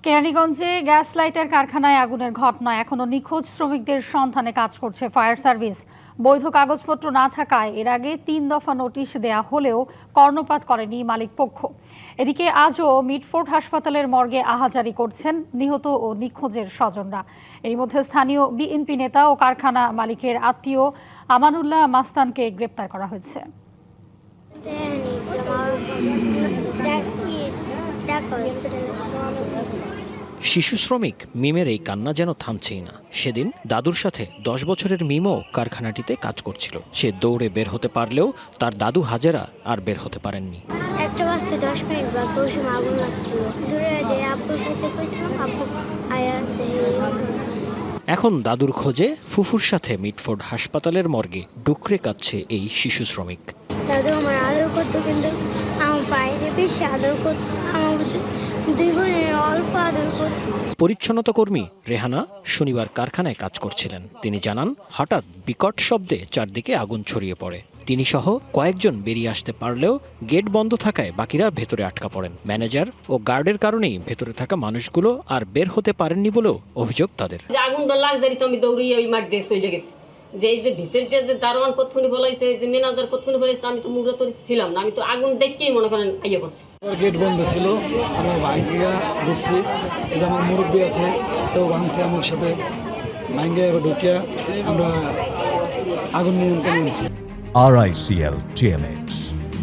কেরানীগঞ্জে gas lighter কারখানায় আগুনের ঘটনায় এখনো নিখোঁজ শ্রমিকদের সন্ধানে কাজ করছে ফায়ার সার্ভিস। বৈধ কাগজপত্র না থাকায় এর আগে ৩ দফা নোটিশ দেয়া হলেও কর্ণপাত করেনি মালিক পক্ষ। এদিকে আজও মিটফোর্ড হাসপাতালের মর্গে আহাজারি করছেন নিহত ও নিখোঁজের স্বজনরা। এর মধ্যে স্থানীয় বিএনপি নেতা ও কারখানা মালিকের আত্মীয় আমানুল্লাহ মাস্তানকে গ্রেপ্তার করা হয়েছে। শিশু শ্রমিক মিমের এই কান্না যেন থামছেই না। সেদিন দাদুর সাথে 10 বছরের মিমও কারখানাটিতে কাজ করছিল। সে দৌড়ে বের হতে পারলেও তার দাদু হাজেরা আর বের হতে পারেননি। এখন দাদুর খোঁজে ফুফুর সাথে মিটফোর্ড হাসপাতালের মর্গে ডুকরে কাঁদছে এই শিশু শ্রমিক। দাদু আমার আদর করতো, কিন্তু আমার বাইরে বেশি আদর করতো, আমার দুই বোনের অল্প আদর করতো। পরিচ্ছন্নতা কর্মী রেহানা শনিবার কারখানায় কাজ করছিলেন। তিনি জানান, হঠাৎ বিকট শব্দে চারদিকে আগুন ছড়িয়ে পড়ে। তিনি সহ কয়েকজন বেরিয়ে আসতে পারলেও গেট বন্ধ থাকায় বাকিরা ভেতরে আটকা পড়েন। ম্যানেজার ও গার্ডের কারণেই ভেতরে থাকা মানুষগুলো আর বের হতে পারেননি বলেও অভিযোগ তাদের। আগুনটা লাগছে তো আমি দৌড়িয়ে ওই মাঠ দিয়ে চলে গেছি। যে এই যে ভিতরে যে দারোয়ান কতক্ষণ বলাইছে, যে ম্যানেজার কতক্ষণ বলাইছে, আমি তো মুগ্ধ ছিলাম না। আমি তো আগুন দেখেই মনে করেন আইয়া পড়ছি। গেট বন্ধ ছিল, আমার ভাইয়া ঢুকছি, আমার মুরব্বী আছে কেউ ভাঙছে, আমার সাথে ভাঙ্গে ঢুকিয়া আমরা আগুন নিয়ন্ত্রণ আনছি। RICL TMX,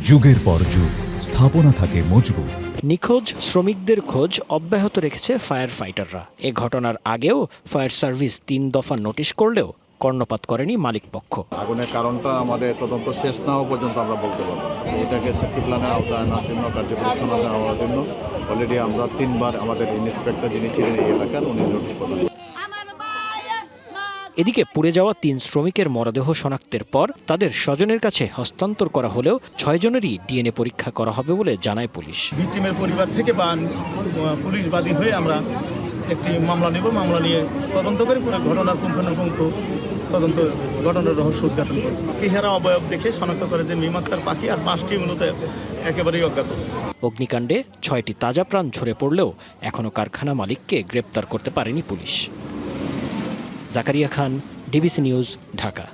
যুগের পর যুগ স্থাপনা থাকে মজবুত। নিখোঁজ শ্রমিকদের খোঁজ অব্যাহত রেখেছে ফায়ার ফাইটাররা। এ ঘটনার আগেও ফায়ার সার্ভিস 3 দফা নোটিশ করলেও কর্ণপাত করেনি মালিক পক্ষ। আগুনের কারণটা আমাদের তদন্ত শেষ না হওয়া পর্যন্ত আমরা বলতে পারবো না। এটাকে সেফটি প্ল্যানের আওতায় আনার জন্য, কার্যকরী সমাধান হওয়ার জন্য অলরেডি আমরা 3 বার আমাদের ইন্সপেক্টর যিনি ছিলেন এই এলাকার, উনি নোটিশ প্রদান। এদিকে পুড়ে যাওয়া 3 শ্রমিকের মরদেহ শনাক্তের পর তাদের স্বজনের কাছে হস্তান্তর করা হলেও 6 জনেরই ডিএনএ পরীক্ষা করা হবে বলে জানায় পুলিশ। ভিকটিমের পরিবার থেকে বা পুলিশ বাদী হয়ে আমরা একটি মামলা নেব। মামলা নিয়ে তদন্ত করে পুরো ঘটনার পুঙ্খানুপুঙ্খ তদন্ত, ঘটনার রহস্য উদ্ঘাটন করব। চেহারা অবয়ব দেখে শনাক্ত করে যে মিম আক্তার পাখি, আর 5টি মূলত একেবারেই অজ্ঞাত। অগ্নিকাণ্ডে 6টি তাজা প্রাণ ঝরে পড়লেও এখনও কারখানা মালিককে গ্রেপ্তার করতে পারেনি পুলিশ। জাকারিয়া খান, ডিবিসি নিউজ, ঢাকা।